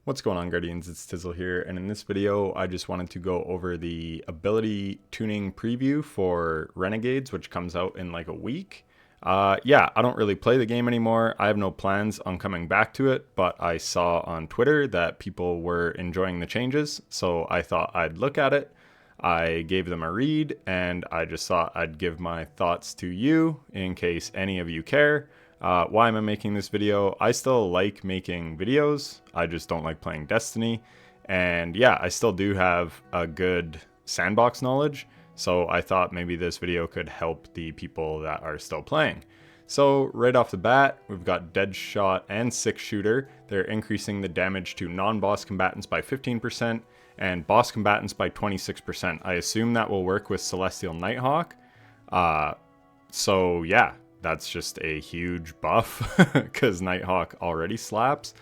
What's going on, Guardians? It's Tizzle here, and in this video I just wanted to go over the ability tuning preview for Renegades, which comes out in like a week. Yeah, I don't really play the game anymore. I have no plans on coming back to it, but I saw on Twitter that people were enjoying the changes, so I thought I'd look at it. I gave them a read, and I just thought I'd give my thoughts to you in case any of you care. Why am I making this video? I still like making videos. I just don't like playing Destiny. And yeah, I still do have a good Sandbox knowledge. So I thought maybe this video could help the people that are still playing. So right off the bat, we've got Deadshot and Six Shooter. They're increasing the damage to non-boss combatants by 15% and boss combatants by 26%. I assume that will work with Celestial Nighthawk. So yeah, that's just a huge buff because Nighthawk already slaps.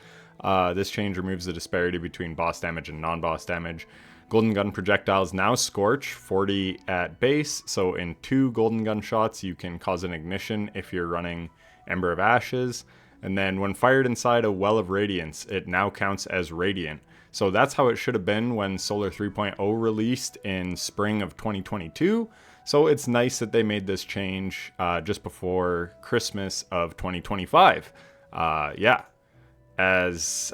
This change removes the disparity between boss damage and non-boss damage. Golden Gun projectiles now scorch 40 at base, so in 2 Golden Gun shots you can cause an ignition if you're running Ember of Ashes. And then when fired inside a Well of Radiance, it now counts as Radiant. So that's how it should have been when Solar 3.0 released in spring of 2022. So it's nice that they made this change just before Christmas of 2025. Yeah, as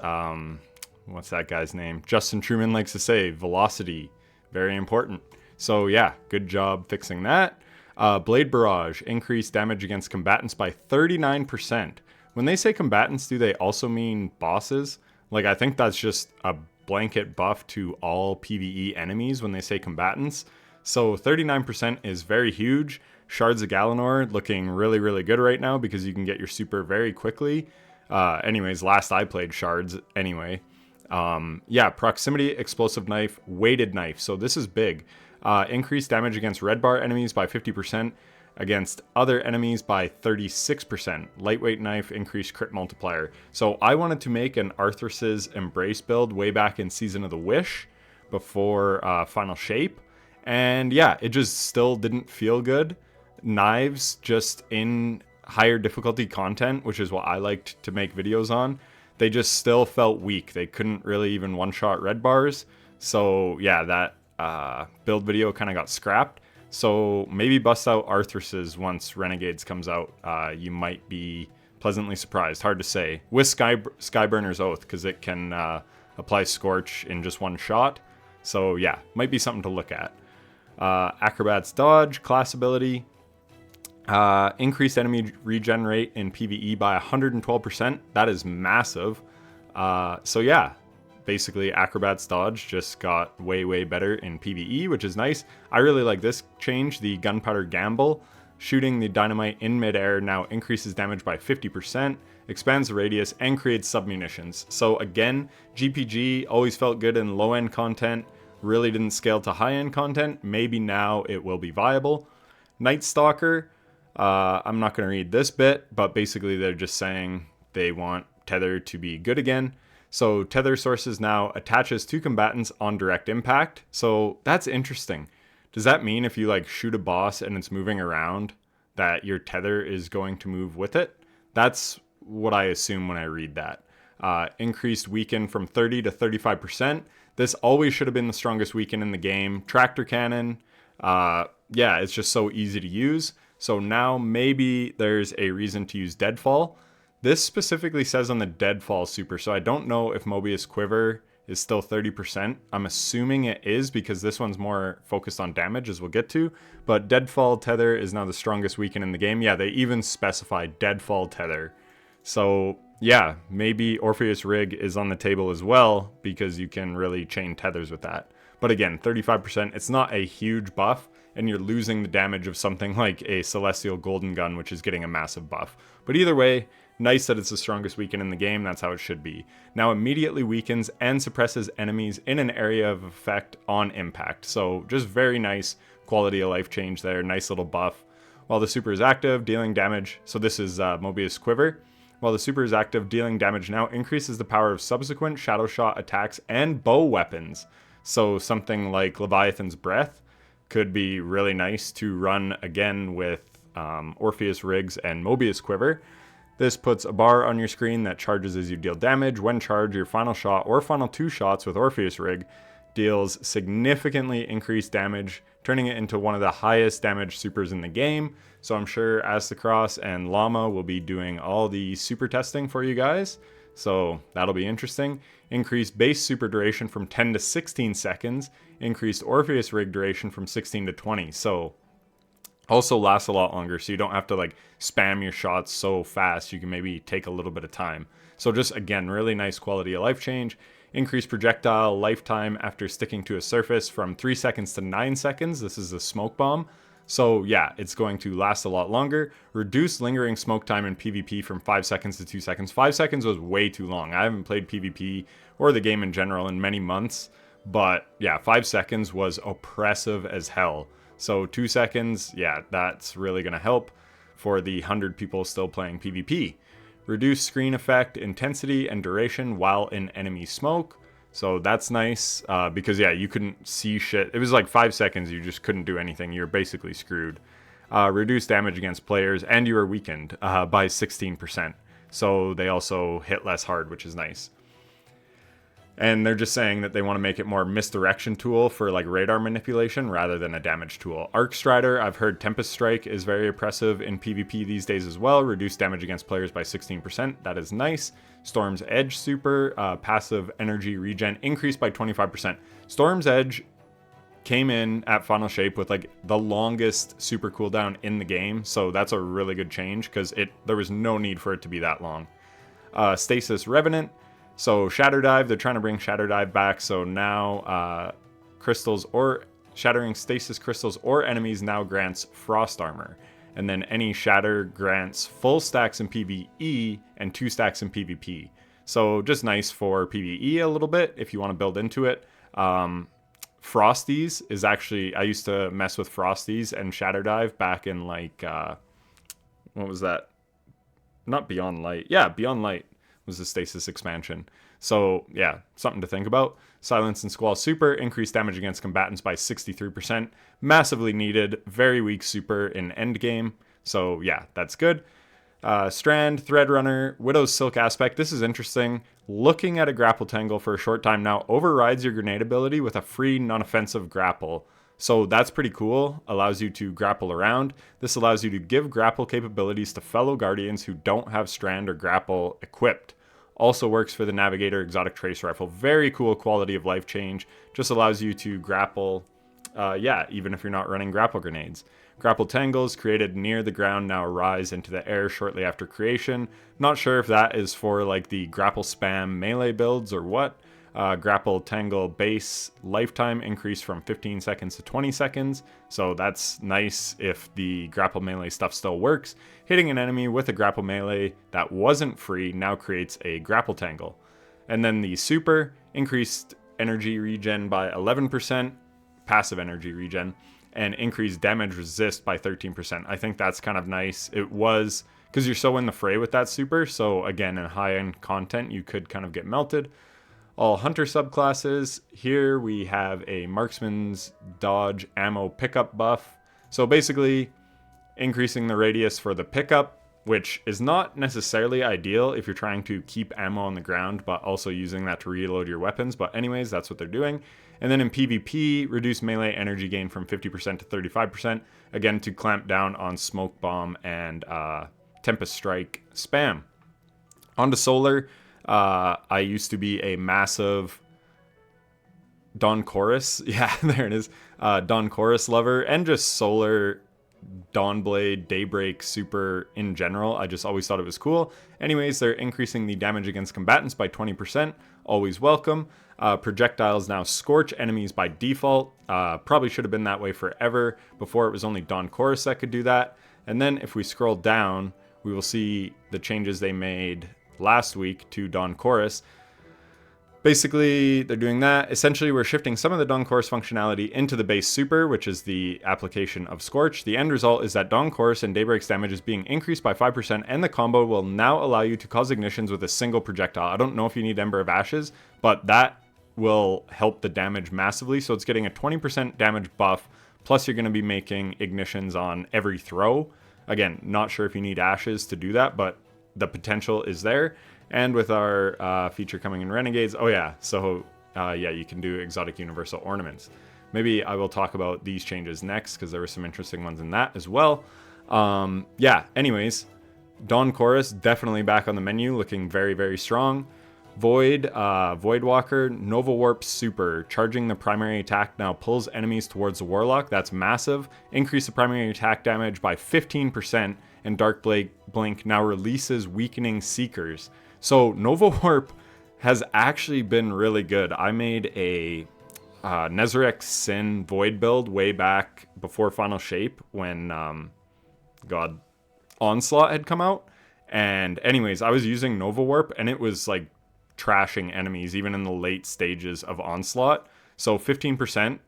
what's that guy's name? Justin Truman likes to say, velocity, very important. So yeah, good job fixing that. Blade Barrage, increased damage against combatants by 39%. When they say combatants, do they also mean bosses? Like, I think that's just a blanket buff to all PvE enemies when they say combatants. So 39% is very huge. Shards of Galanor looking really, really good right now because you can get your super very quickly. Anyways, last I played Shards anyway. Yeah, Proximity Explosive Knife, Weighted Knife. So this is big. Increased damage against red bar enemies by 50%. Against other enemies by 36%. Lightweight Knife, increased crit multiplier. So I wanted to make an Arthur's Embrace build way back in Season of the Wish before Final Shape. And yeah, it just still didn't feel good. Knives just in higher difficulty content, which is what I liked to make videos on, they just still felt weak. They couldn't really even one-shot red bars. So yeah, that build video kind of got scrapped. So maybe bust out Arthur's once Renegades comes out. You might be pleasantly surprised. Hard to say. With Skyburner's Oath, because it can apply Scorch in just one shot. So yeah, might be something to look at. Acrobat's Dodge, class ability. Increased enemy regen rate in PvE by 112%. That is massive. So yeah, basically Acrobat's Dodge just got way, way better in PvE, which is nice. I really like this change. The Gunpowder Gamble. Shooting the dynamite in midair now increases damage by 50%, expands the radius, and creates submunitions. So again, GPG always felt good in low-end content, really didn't scale to high-end content. Maybe now it will be viable. Nightstalker. I'm not going to read this bit, but basically they're just saying they want Tether to be good again. So Tether sources now attaches to combatants on direct impact. So that's interesting. Does that mean if you like shoot a boss and it's moving around that your Tether is going to move with it? That's what I assume when I read that. Increased weaken from 30 to 35%. This always should have been the strongest weaken in the game. Tractor cannon. Yeah, it's just so easy to use. So now maybe there's a reason to use Deadfall. This specifically says on the Deadfall super, so I don't know if Mobius Quiver is still 30%. I'm assuming it is because this one's more focused on damage, as we'll get to. But Deadfall Tether is now the strongest weaken in the game. Yeah, they even specify Deadfall Tether. So yeah, maybe Orpheus Rig is on the table as well because you can really chain tethers with that. But again, 35%, it's not a huge buff, and you're losing the damage of something like a Celestial Golden Gun, which is getting a massive buff. But either way, nice that it's the strongest weaken in the game. That's how it should be. Now immediately weakens and suppresses enemies in an area of effect on impact. So just very nice quality of life change there. Nice little buff. While the super is active, dealing damage. So this is Mobius Quiver. While the super is active, dealing damage now increases the power of subsequent Shadow Shot attacks and bow weapons. So something like Leviathan's Breath could be really nice to run again with Orpheus Rigs and Mobius Quiver. This puts a bar on your screen that charges as you deal damage. When charged, your final shot or final 2 shots with Orpheus Rig deals significantly increased damage, turning it into one of the highest damage supers in the game. So I'm sure Astacross and Llama will be doing all the super testing for you guys. So that'll be interesting. Increased base super duration from 10 to 16 seconds. Increased Orpheus Rig duration from 16 to 20. So also lasts a lot longer, so you don't have to like spam your shots so fast. You can maybe take a little bit of time. So just again, really nice quality of life change. Increased projectile lifetime after sticking to a surface from 3 seconds to 9 seconds. This is a smoke bomb. So yeah, it's going to last a lot longer. Reduced lingering smoke time in PvP from 5 seconds to 2 seconds. 5 seconds was way too long. I haven't played PvP or the game in general in many months, but yeah, 5 seconds was oppressive as hell. So 2 seconds, yeah, that's really going to help for the 100 people still playing PvP. Reduce screen effect, intensity, and duration while in enemy smoke. So that's nice because, yeah, you couldn't see shit. It was like 5 seconds, you just couldn't do anything. You're basically screwed. Reduce damage against players, and you are weakened by 16%. So they also hit less hard, which is nice. And they're just saying that they want to make it more misdirection tool for like radar manipulation rather than a damage tool. Arcstrider, I've heard Tempest Strike is very oppressive in PvP these days as well. Reduce damage against players by 16%. That is nice. Storm's Edge super, passive energy regen increased by 25%. Storm's Edge came in at Final Shape with like the longest super cooldown in the game. So that's a really good change because there was no need for it to be that long. Stasis Revenant. So Shatter Dive, they're trying to bring Shatter Dive back. So now crystals or shattering stasis crystals or enemies now grants Frost Armor. And then any Shatter grants full stacks in PvE and 2 stacks in PvP. So just nice for PvE a little bit if you want to build into it. Frosties is actually, I used to mess with Frosties and Shatter Dive back in like, what was that? Not Beyond Light. Yeah, Beyond Light was the Stasis expansion. So yeah, something to think about. Silence and Squall super, increased damage against combatants by 63%. Massively needed, very weak super in endgame. So yeah, that's good. Strand, Threadrunner, Widow's Silk Aspect. This is interesting. Looking at a grapple tangle for a short time now overrides your grenade ability with a free non-offensive grapple. So that's pretty cool. Allows you to grapple around. This allows you to give grapple capabilities to fellow guardians who don't have Strand or grapple equipped. Also works for the Navigator Exotic Trace Rifle. Very cool quality of life change. Just allows you to grapple, even if you're not running grapple grenades. Grapple tangles created near the ground now rise into the air shortly after creation. Not sure if that is for like the grapple spam melee builds or what. Grapple tangle base lifetime increase from 15 seconds to 20 seconds. So that's nice if the grapple melee stuff still works. Hitting an enemy with a grapple melee that wasn't free now creates a grapple tangle. And then the super increased energy regen by 11%, passive energy regen, and increased damage resist by 13%. I think that's kind of nice. It was because you're so in the fray with that super. So again, in high-end content, you could kind of get melted. All hunter subclasses. Here we have a marksman's dodge ammo pickup buff. So basically increasing the radius for the pickup, which is not necessarily ideal if you're trying to keep ammo on the ground, but also using that to reload your weapons. But anyways, that's what they're doing. And then in PvP, reduce melee energy gain from 50% to 35%, again to clamp down on smoke bomb and Tempest Strike spam. On to solar. I used to be a massive Dawn Chorus, yeah, there it is, Dawn Chorus lover, and just solar Dawnblade, Daybreak super in general. I just always thought it was cool. Anyways, they're increasing the damage against combatants by 20%, always welcome. Projectiles now scorch enemies by default. Probably should have been that way forever. Before it was only Dawn Chorus that could do that. And then if we scroll down, we will see the changes they made last week to Dawn Chorus. Basically, they're doing that. Essentially, we're shifting some of the Dawn Chorus functionality into the base super, which is the application of Scorch. The end result is that Dawn Chorus and Daybreak's damage is being increased by 5%, and the combo will now allow you to cause ignitions with a single projectile. I don't know if you need Ember of Ashes, but that will help the damage massively. So it's getting a 20% damage buff, plus you're going to be making ignitions on every throw. Again, not sure if you need Ashes to do that, but the potential is there. And with our feature coming in Renegades, oh yeah, so yeah, you can do exotic universal ornaments. Maybe I will talk about these changes next because there were some interesting ones in that as well. Yeah, anyways, Dawn Chorus definitely back on the menu, looking very, very strong. Void, Voidwalker, Nova Warp Super. Charging the primary attack now pulls enemies towards the Warlock. That's massive. Increase the primary attack damage by 15%, and Dark Blink now releases weakening Seekers. So Nova Warp has actually been really good. I made a Nezarec Sin Void build way back before Final Shape when God Onslaught had come out. And anyways, I was using Nova Warp and it was like trashing enemies even in the late stages of Onslaught. So 15%,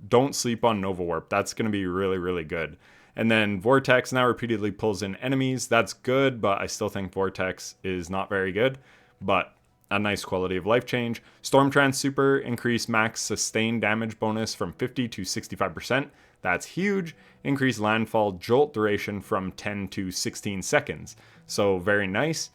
don't sleep on Nova Warp. That's going to be really, really good. And then Vortex now repeatedly pulls in enemies. That's good, but I still think Vortex is not very good. But a nice quality of life change. Stormtrance Super, increase max sustained damage bonus from 50 to 65%. That's huge. Increase landfall jolt duration from 10 to 16 seconds. So very nice.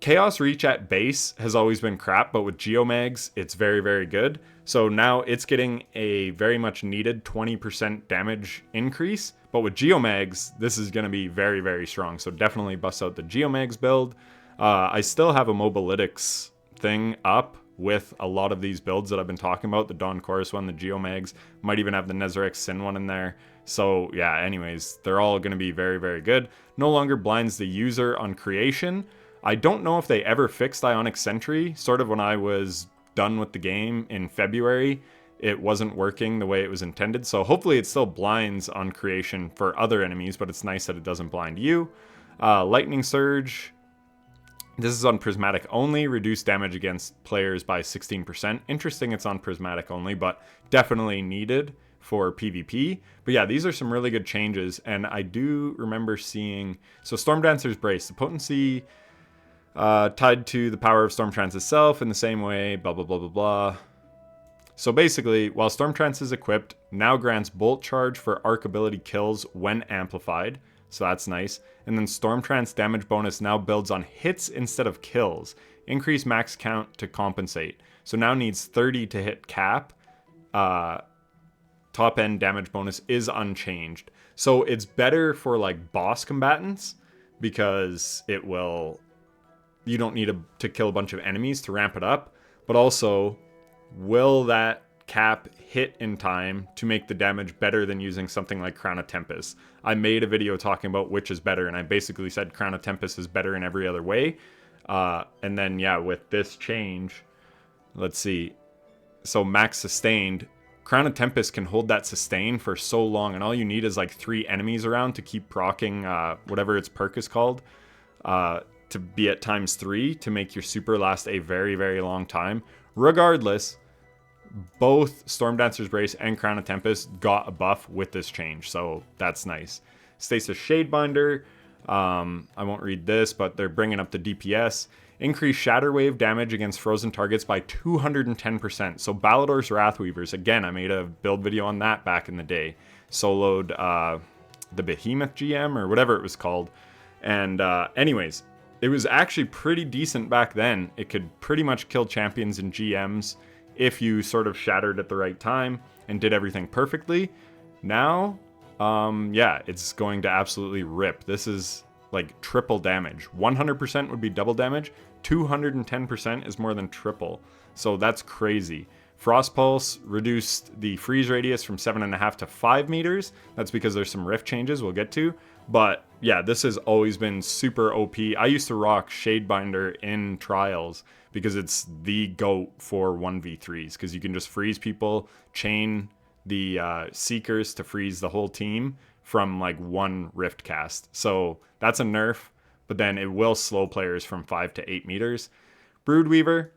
Chaos Reach at base has always been crap, but with Geomags, it's very, very good. So now it's getting a very much needed 20% damage increase. But with Geomags, this is going to be very, very strong. So definitely bust out the Geomags build. I still have a Mobalytics thing up with a lot of these builds that I've been talking about. The Dawn Chorus one, the Geomags, might even have the Nezarec Sin one in there. So yeah, anyways, they're all going to be very, very good. No longer blinds the user on creation. I don't know if they ever fixed Ionic Sentry. Sort of when I was done with the game in February, it wasn't working the way it was intended. So hopefully it still blinds on creation for other enemies, but it's nice that it doesn't blind you. Lightning Surge. This is on Prismatic only. Reduce damage against players by 16%. Interesting it's on Prismatic only, but definitely needed for PvP. But yeah, these are some really good changes. And I do remember seeing... So Stormdancer's Brace. The potency... tied to the power of Stormtrance itself in the same way, blah, blah, blah, blah, blah. So basically, while Stormtrance is equipped, now grants Bolt Charge for arc ability kills when amplified. So that's nice. And then Stormtrance damage bonus now builds on hits instead of kills. Increase max count to compensate. So now needs 30 to hit cap. Top end damage bonus is unchanged. So it's better for like boss combatants because it will... You don't need to kill a bunch of enemies to ramp it up, but also, will that cap hit in time to make the damage better than using something like Crown of Tempest? I made a video talking about which is better, and I basically said Crown of Tempest is better in every other way. And then, yeah, with this change, let's see. So max sustained, Crown of Tempest can hold that sustain for so long, and all you need is like 3 enemies around to keep proccing whatever its perk is called. To be at ×3 to make your super last a very, very long time. Regardless, both Stormdancer's Brace and Crown of Tempest got a buff with this change, so that's nice. Stasis Shadebinder, I won't read this, but they're bringing up the DPS. Increase Shatter Wave damage against frozen targets by 210%. So Balador's Wrathweavers, again, I made a build video on that back in the day. Soloed the Behemoth GM, or whatever it was called. And anyways, it was actually pretty decent back then. It could pretty much kill champions and GMs if you sort of shattered at the right time and did everything perfectly. Now, yeah, it's going to absolutely rip. This is like triple damage. 100% would be double damage. 210% is more than triple. So that's crazy. Frost Pulse reduced the freeze radius from 7.5 to 5 meters. That's because there's some rift changes we'll get to. But yeah, this has always been super OP. I used to rock Shadebinder in trials because it's the GOAT for 1v3s, because you can just freeze people, chain the Seekers to freeze the whole team from like one rift cast. So that's a nerf, but then it will slow players from 5 to 8 meters. Broodweaver,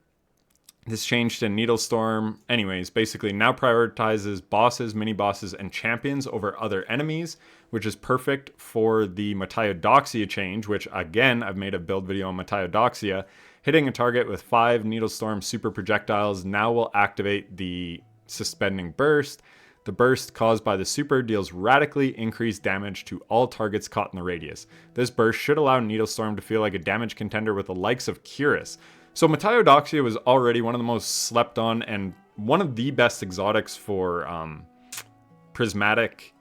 this changed to Needlestorm. Anyways, basically now prioritizes bosses, mini-bosses, and champions over other enemies, which is perfect for the Metiodoxia change, which, again, I've made a build video on Metiodoxia. Hitting a target with 5 Needlestorm super projectiles now will activate the Suspending Burst. The burst caused by the super deals radically increased damage to all targets caught in the radius. This burst should allow Needlestorm to feel like a damage contender with the likes of Curus. So Metaiodoxia was already one of the most slept on and one of the best exotics for Prismatic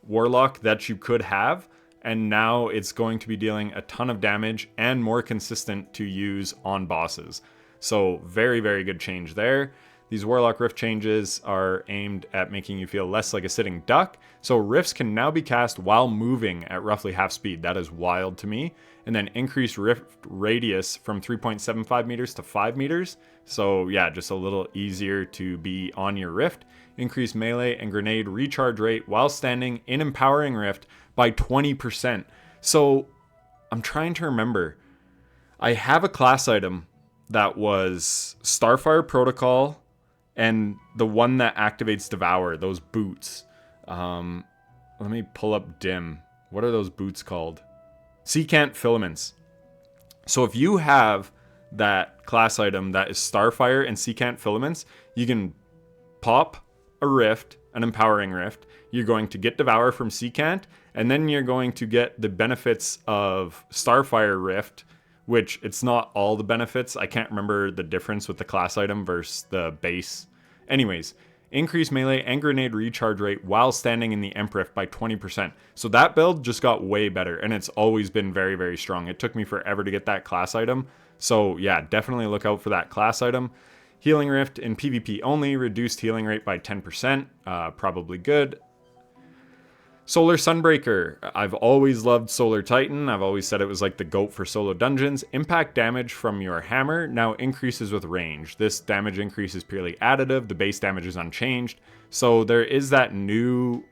Warlock that you could have, and now it's going to be dealing a ton of damage and more consistent to use on bosses. So very, very good change there. These Warlock Rift changes are aimed at making you feel less like a sitting duck. So rifts can now be cast while moving at roughly half speed. That is wild to me. And then increase rift radius from 3.75 meters to 5 meters. So yeah, just a little easier to be on your rift. Increase melee and grenade recharge rate while standing in Empowering Rift by 20%. So I'm trying to remember. I have a class item that was Starfire Protocol and the one that activates Devour, those boots. Let me pull up Dim. What are those boots called? Secant Filaments. So if you have that class item that is Starfire and Secant Filaments, you can pop a Rift, an Empowering Rift. You're going to get Devour from Secant, and then you're going to get the benefits of Starfire Rift, which it's not all the benefits. I can't remember the difference with the class item versus the base. Anyways, increase melee and grenade recharge rate while standing in the Emprift by 20%. So that build just got way better, and it's always been very, very strong. It took me forever to get that class item. So yeah, definitely look out for that class item. Healing Rift in PvP only, reduced healing rate by 10%. Probably good. Solar Sunbreaker. I've always loved Solar Titan. I've always said it was like the GOAT for solo dungeons. Impact damage from your hammer now increases with range. This damage increase is purely additive. The base damage is unchanged. So there is that new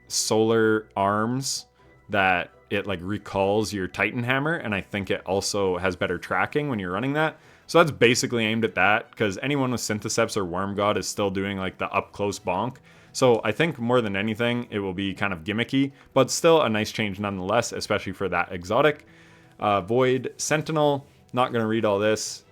Solar Arms that it like recalls your Titan hammer, and I think it also has better tracking when you're running that. So that's basically aimed at that, because anyone with Syntheseps or Worm God is still doing like the up close bonk. So I think more than anything, it will be kind of gimmicky, but still a nice change nonetheless, especially for that exotic. Void Sentinel, not going to read all this.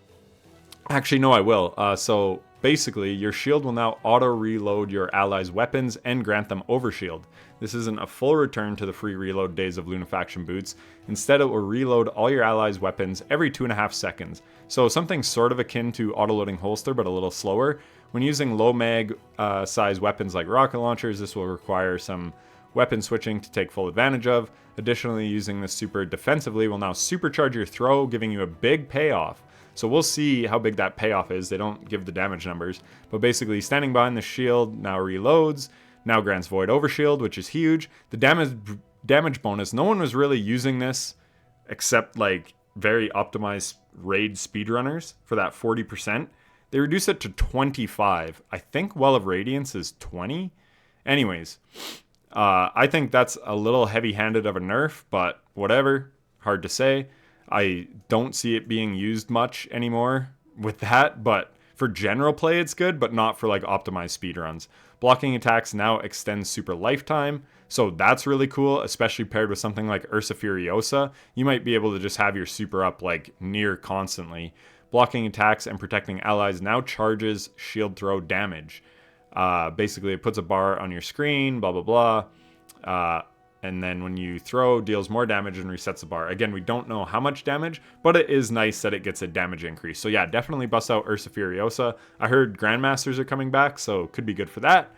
Actually, no, I will. So basically, your shield will now auto-reload your allies' weapons and grant them overshield. This isn't a full return to the free reload days of Lunafaction boots. Instead, it will reload all your allies' weapons every 2.5 seconds. So something sort of akin to autoloading holster, but a little slower. When using low mag size weapons like rocket launchers, this will require some weapon switching to take full advantage of. Additionally, using this super defensively will now supercharge your throw, giving you a big payoff. So we'll see how big that payoff is. They don't give the damage numbers, but basically standing behind the shield now reloads, now grants Void Overshield, which is huge. The damage bonus, no one was really using this except like very optimized raid speedrunners for that 40%. They reduce it to 25. I think Well of Radiance is 20. Anyways, I think that's a little heavy-handed of a nerf, but whatever. Hard to say. I don't see it being used much anymore with that, but for general play it's good, but not for like optimized speedruns. Blocking attacks now extends super lifetime, so that's really cool, especially paired with something like Ursa Furiosa. You might be able to just have your super up like near constantly. Blocking attacks and protecting allies now charges shield throw damage. Basically, it puts a bar on your screen, blah, blah, blah. And then when you throw, deals more damage and resets the bar. Again, we don't know how much damage, but it is nice that it gets a damage increase. So yeah, definitely bust out Ursa Furiosa. I heard Grandmasters are coming back, so could be good for that.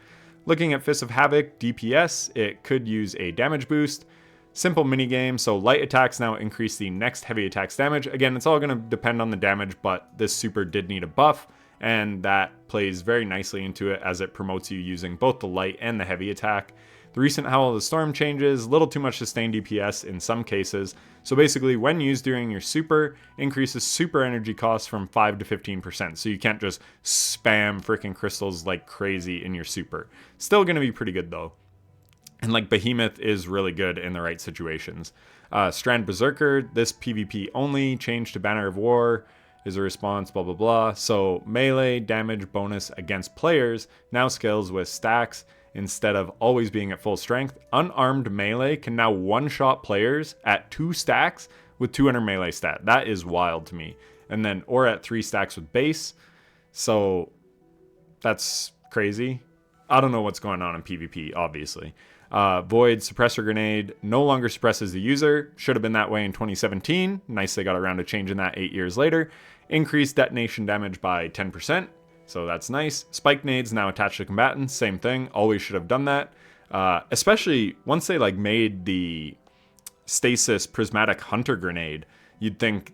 Looking at Fists of Havoc, DPS, it could use a damage boost. Simple minigame, so light attacks now increase the next heavy attacks damage. Again, it's all going to depend on the damage, but this super did need a buff, and that plays very nicely into it as it promotes you using both the light and the heavy attack. The recent Howl of the Storm changes, a little too much sustained DPS in some cases. So basically, when used during your super, increases super energy costs from 5 to 15%. So you can't just spam freaking crystals like crazy in your super. Still going to be pretty good though. And like Behemoth is really good in the right situations. Strand Berserker, this PvP only, change to Banner of War is a response, blah, blah, blah. So melee damage bonus against players now scales with stacks instead of always being at full strength. Unarmed melee can now one-shot players at 2 stacks with 200 melee stat. That is wild to me. And then, or at 3 stacks with base. So that's crazy. I don't know what's going on in PvP, obviously. Void Suppressor Grenade no longer suppresses the user. Should have been that way in 2017. Nice they got around to changing that 8 years later. Increased detonation damage by 10%. So that's nice. Spike nades now attached to combatants. Same thing. Always should have done that. Especially once they like made the Stasis Prismatic Hunter Grenade. You'd think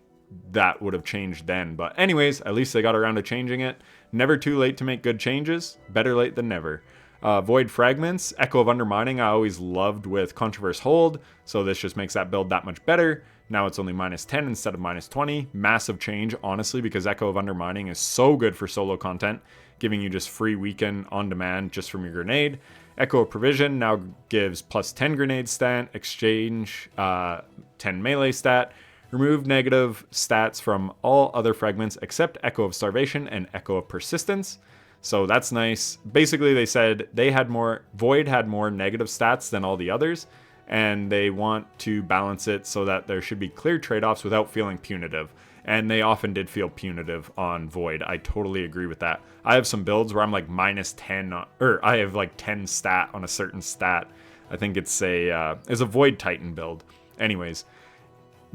that would have changed then. But anyways, at least they got around to changing it. Never too late to make good changes. Better late than never. Void Fragments, Echo of Undermining I always loved with Controverse Hold, so this just makes that build that much better. Now it's only -10 instead of -20. Massive change, honestly, because Echo of Undermining is so good for solo content, giving you just free weaken on demand just from your grenade. Echo of Provision now gives +10 grenade stat, exchange 10 melee stat. Remove negative stats from all other fragments except Echo of Starvation and Echo of Persistence. So that's nice. Basically, they said Void had more negative stats than all the others, and they want to balance it so that there should be clear trade-offs without feeling punitive. And they often did feel punitive on Void. I totally agree with that. I have some builds where I'm like -10, or I have like 10 stat on a certain stat. I think it's a Void Titan build. Anyways,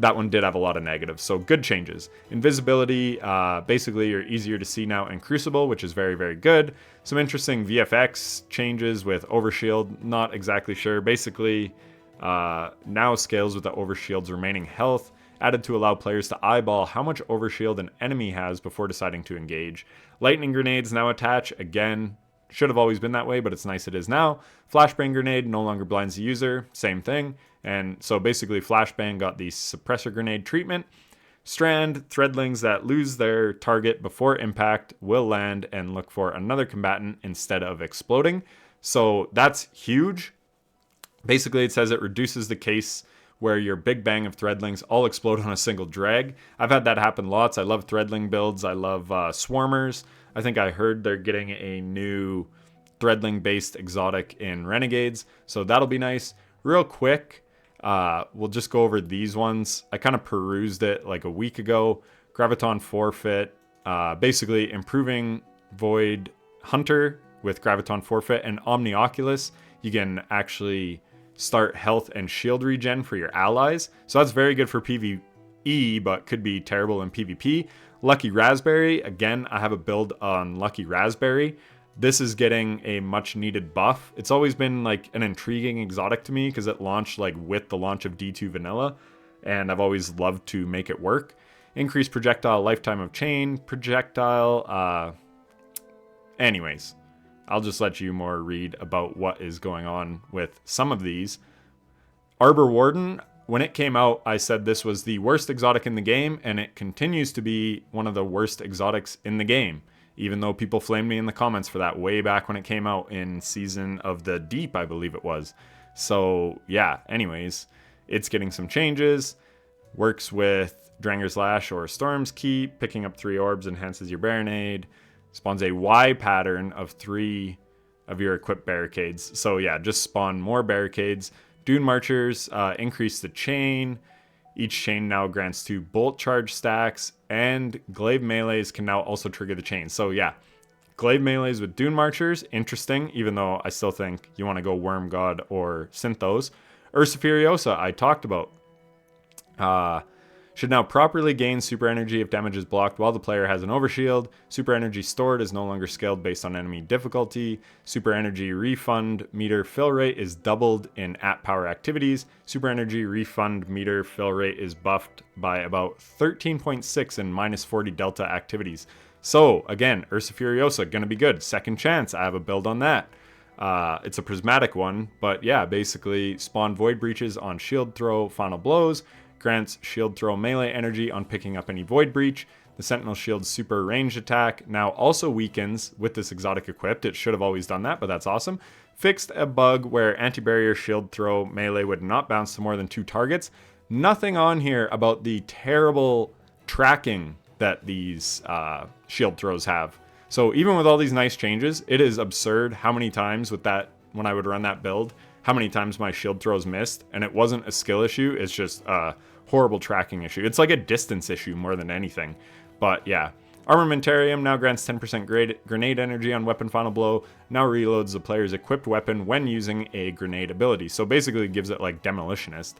that one did have a lot of negatives, so good changes. Invisibility, basically you're easier to see now in Crucible, which is very, very good. Some interesting VFX changes with Overshield, not exactly sure. Basically, now scales with the Overshield's remaining health, added to allow players to eyeball how much Overshield an enemy has before deciding to engage. Lightning Grenades now attach, again, should have always been that way, but it's nice it is now. Flashbang Grenade no longer blinds the user, same thing. And so basically Flashbang got the Suppressor Grenade treatment. Strand, Threadlings that lose their target before impact will land and look for another combatant instead of exploding. So that's huge. Basically it says it reduces the case where your big bang of Threadlings all explode on a single drag. I've had that happen lots. I love Threadling builds. I love Swarmers. I think I heard they're getting a new Threadling-based exotic in Renegades, so that'll be nice. Real quick, we'll just go over these ones. I kind of perused it like a week ago. Graviton Forfeit, basically improving Void Hunter with Graviton Forfeit and Omnioculus. You can actually start health and shield regen for your allies, so that's very good for PvE, but could be terrible in PvP. Lucky Raspberry, again, I have a build on Lucky Raspberry. This is getting a much needed buff. It's always been like an intriguing exotic to me because it launched like with the launch of D2 Vanilla, and I've always loved to make it work. Increased projectile lifetime of chain, projectile, anyways, I'll just let you more read about what is going on with some of these. Arbor Warden, when it came out, I said this was the worst exotic in the game, and it continues to be one of the worst exotics in the game, even though people flamed me in the comments for that way back when it came out in Season of the Deep, I believe it was. So yeah, anyways, it's getting some changes. Works with Dranger's Lash or Storm's Keep. Picking up 3 orbs enhances your Baronade. Spawns a Y pattern of 3 of your equipped barricades. So yeah, just spawn more barricades. Dune Marchers increase the chain. Each chain now grants 2 bolt charge stacks, and glaive melees can now also trigger the chain. So yeah, glaive melees with Dune Marchers, interesting, even though I still think you want to go Worm God or Synthos. Ursa Furiosa, I talked about. Should now properly gain super energy if damage is blocked while the player has an overshield. Super energy stored is no longer scaled based on enemy difficulty. Super energy refund meter fill rate is doubled in @power activities. Super energy refund meter fill rate is buffed by about 13.6 in -40 delta activities. So again, Ursa Furiosa, gonna be good. Second chance, I have a build on that. It's a prismatic one, but yeah, basically spawn void breaches on shield throw final blows. Grants shield throw melee energy on picking up any void breach. The Sentinel Shield's super ranged attack now also weakens with this exotic equipped. It should have always done that, but that's awesome. Fixed a bug where anti-barrier shield throw melee would not bounce to more than 2 targets. Nothing on here about the terrible tracking that these shield throws have. So even with all these nice changes, it is absurd how many times with that, when I would run that build, how many times my shield throws missed, and it wasn't a skill issue, it's just a horrible tracking issue. It's like a distance issue more than anything. But yeah, Armamentarium now grants 10% grenade energy on weapon final blow, now reloads the player's equipped weapon when using a grenade ability. So basically it gives it like Demolitionist,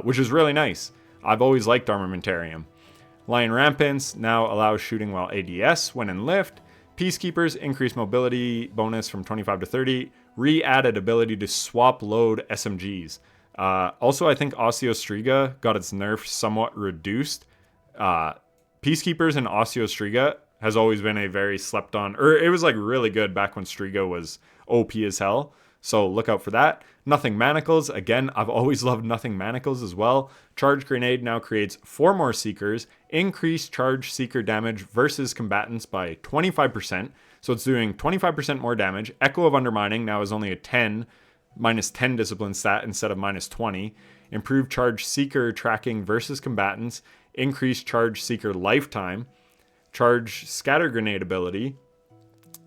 which is really nice. I've always liked Armamentarium. Lion Rampants now allows shooting while ADS when in lift. Peacekeepers increase mobility bonus from 25 to 30. Re-added ability to swap load SMGs. Also, I think Osteostriga got its nerf somewhat reduced. Peacekeepers and Osteostriga has always been a very slept on, or it was like really good back when Striga was OP as hell. So look out for that. Nothing Manacles. Again, I've always loved Nothing Manacles as well. Charge Grenade now creates 4 more Seekers. Increase Charge Seeker damage versus combatants by 25%. So it's doing 25% more damage. Echo of Undermining now is only a minus 10 discipline stat instead of minus 20. Improved Charge Seeker tracking versus combatants. Increased Charge Seeker lifetime. Charge Scatter Grenade ability.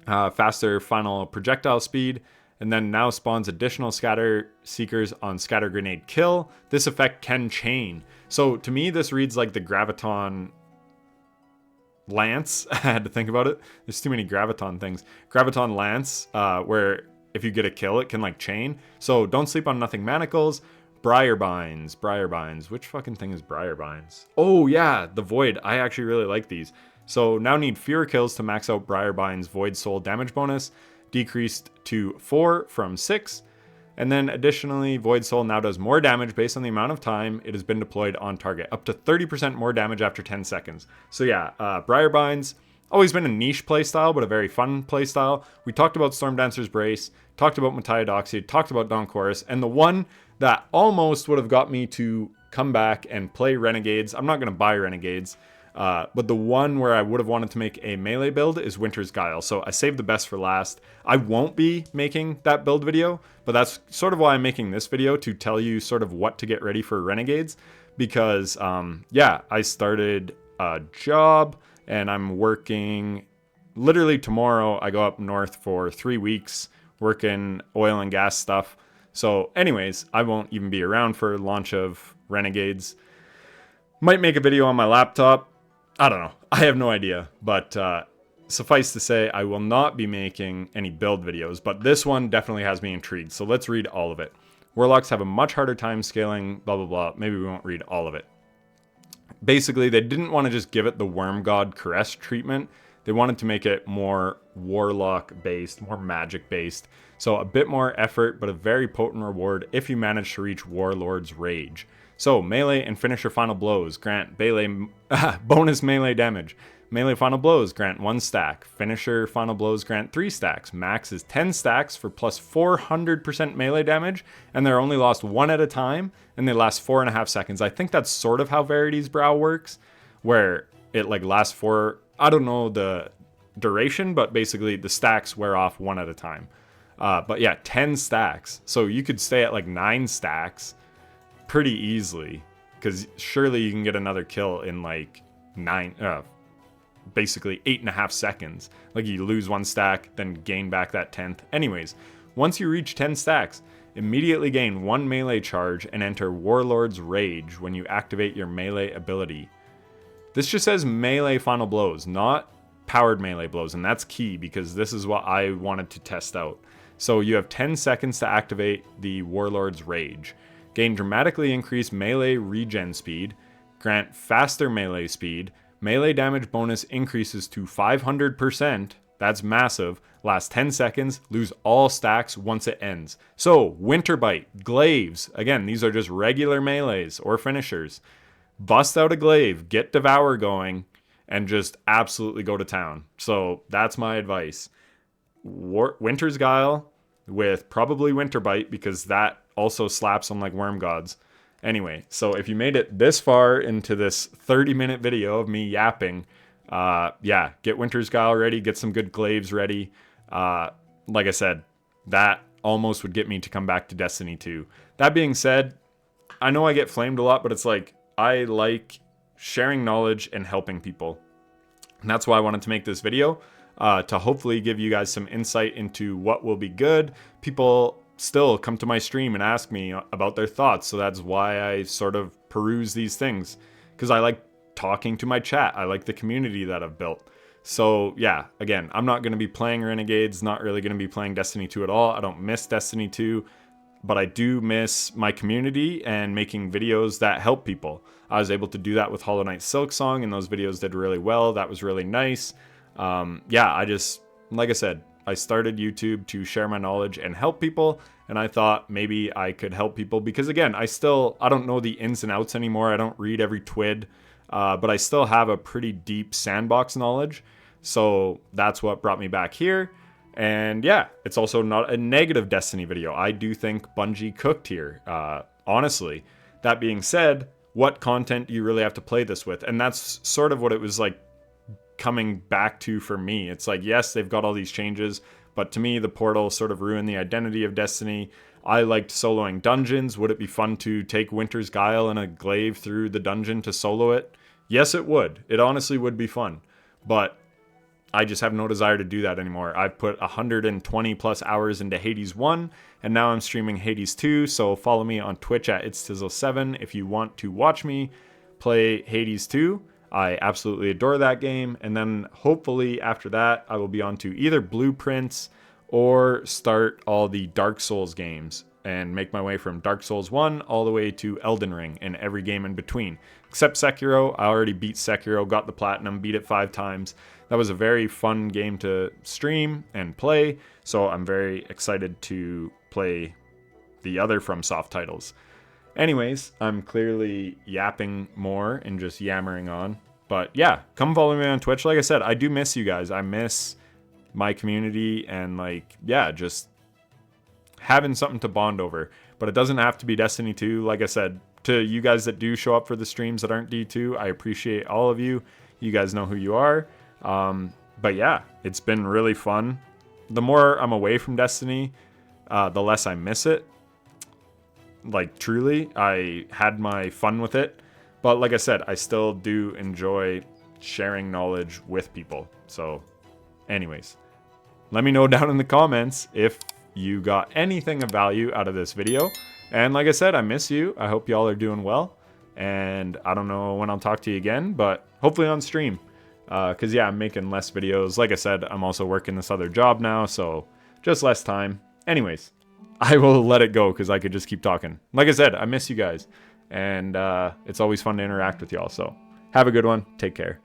Faster final projectile speed. And then now spawns additional Scatter Seekers on Scatter Grenade kill. This effect can chain. So to me, this reads like the Graviton Lance. I had to think about it. There's too many Graviton things. Graviton Lance, where if you get a kill, it can like chain. So don't sleep on Nothing Manacles. Briarbinds. Which fucking thing is Briarbinds? Oh yeah, the Void. I actually really like these. So now need fewer kills to max out Briarbinds' Void Soul damage bonus. Decreased to 4 from 6. And then additionally, Void Soul now does more damage based on the amount of time it has been deployed on target. Up to 30% more damage after 10 seconds. So yeah, Briarbinds, always been a niche playstyle, but a very fun playstyle. We talked about Stormdancer's Brace, talked about Metaidoxy, talked about Dawn Chorus, and the one that almost would have got me to come back and play Renegades. I'm not going to buy Renegades. But the one where I would have wanted to make a melee build is Winter's Guile. So I saved the best for last. I won't be making that build video, but that's sort of why I'm making this video, to tell you sort of what to get ready for Renegades. Because, yeah, I started a job and I'm working, literally tomorrow I go up north for 3 weeks working oil and gas stuff. So anyways, I won't even be around for launch of Renegades. Might make a video on my laptop. I don't know. I have no idea. But suffice to say, I will not be making any build videos. But this one definitely has me intrigued. So let's read all of it. Warlocks have a much harder time scaling, blah, blah, blah. Maybe we won't read all of it. Basically, they didn't want to just give it the Worm God Caress treatment. They wanted to make it more Warlock-based, more magic-based. So a bit more effort, but a very potent reward if you manage to reach Warlord's Rage. So, melee and finisher final blows grant bonus melee damage. Melee final blows grant 1 stack. Finisher final blows grant 3 stacks. Max is 10 stacks for plus 400% melee damage, and they're only lost 1 at a time, and they last 4.5 seconds. I think that's sort of how Verity's Brow works, where it like lasts for, I don't know the duration, but basically the stacks wear off 1 at a time. But yeah, 10 stacks. So you could stay at like 9 stacks pretty easily, because surely you can get another kill in like basically 8.5 seconds. Like you lose 1 stack, then gain back that 10th. Anyways, once you reach 10 stacks, immediately gain 1 melee charge and enter Warlord's Rage when you activate your melee ability. This just says melee final blows, not powered melee blows, and that's key because this is what I wanted to test out. So you have 10 seconds to activate the Warlord's Rage. Gain dramatically increased melee regen speed, grant faster melee speed, melee damage bonus increases to 500%, that's massive, last 10 seconds, lose all stacks once it ends. So, Winterbite, Glaives, again, these are just regular melees or finishers. Bust out a Glaive, get Devour going, and just absolutely go to town. So, that's my advice. Winter's Guile with probably Winterbite, because that also slaps on like Worm Gods. Anyway, so if you made it this far into this 30-minute video of me yapping, yeah, get Winter's Guile ready, get some good Glaives ready. Like I said, that almost would get me to come back to Destiny 2. That being said, I know I get flamed a lot, but it's like, I like sharing knowledge and helping people. And that's why I wanted to make this video, to hopefully give you guys some insight into what will be good. People still come to my stream and ask me about their thoughts, so that's why I sort of peruse these things, because I like talking to my chat. I like the community that I've built. So yeah, again, I'm not going to be playing Renegades, not really going to be playing Destiny 2 at all. I don't miss Destiny 2, but I do miss my community and making videos that help people. I was able to do that with Hollow Knight Silksong, and those videos did really well. That was really nice. Yeah, I just, like I said, I started YouTube to share my knowledge and help people, and I thought maybe I could help people because, again, I don't know the ins and outs anymore. I don't read every TWID, but I still have a pretty deep Sandbox knowledge, so that's what brought me back here. And yeah, it's also not a negative Destiny video. I do think Bungie cooked here, honestly. That being said, what content do you really have to play this with? And that's sort of what it was like coming back to for me. It's like, yes, they've got all these changes, but to me, the portal sort of ruined the identity of Destiny. I liked soloing dungeons. Would it be fun to take Winter's Guile and a glaive through the dungeon to solo it? Yes, it would. It honestly would be fun. But I just have no desire to do that anymore. I've put 120 plus hours into Hades 1, and now I'm streaming Hades 2, so follow me on Twitch at itstizzle7 if you want to watch me play Hades 2. I absolutely adore that game, and then hopefully after that, I will be on to either Blueprints or start all the Dark Souls games and make my way from Dark Souls 1 all the way to Elden Ring and every game in between. Except Sekiro. I already beat Sekiro, got the platinum, beat it 5 times. That was a very fun game to stream and play, so I'm very excited to play the other FromSoft titles. Anyways, I'm clearly yapping more and just yammering on. But yeah, come follow me on Twitch. Like I said, I do miss you guys. I miss my community and, like, yeah, just having something to bond over. But it doesn't have to be Destiny 2. Like I said, to you guys that do show up for the streams that aren't D2, I appreciate all of you. You guys know who you are. But yeah, it's been really fun. The more I'm away from Destiny, the less I miss it. Like, truly, I had my fun with it. But like I said, I still do enjoy sharing knowledge with people. So anyways, let me know down in the comments if you got anything of value out of this video. And like I said, I miss you. I hope y'all are doing well. And I don't know when I'll talk to you again, but hopefully on stream. Because yeah, I'm making less videos. Like I said, I'm also working this other job now, so just less time. Anyways, I will let it go because I could just keep talking. Like I said, I miss you guys. And it's always fun to interact with y'all. So have a good one. Take care.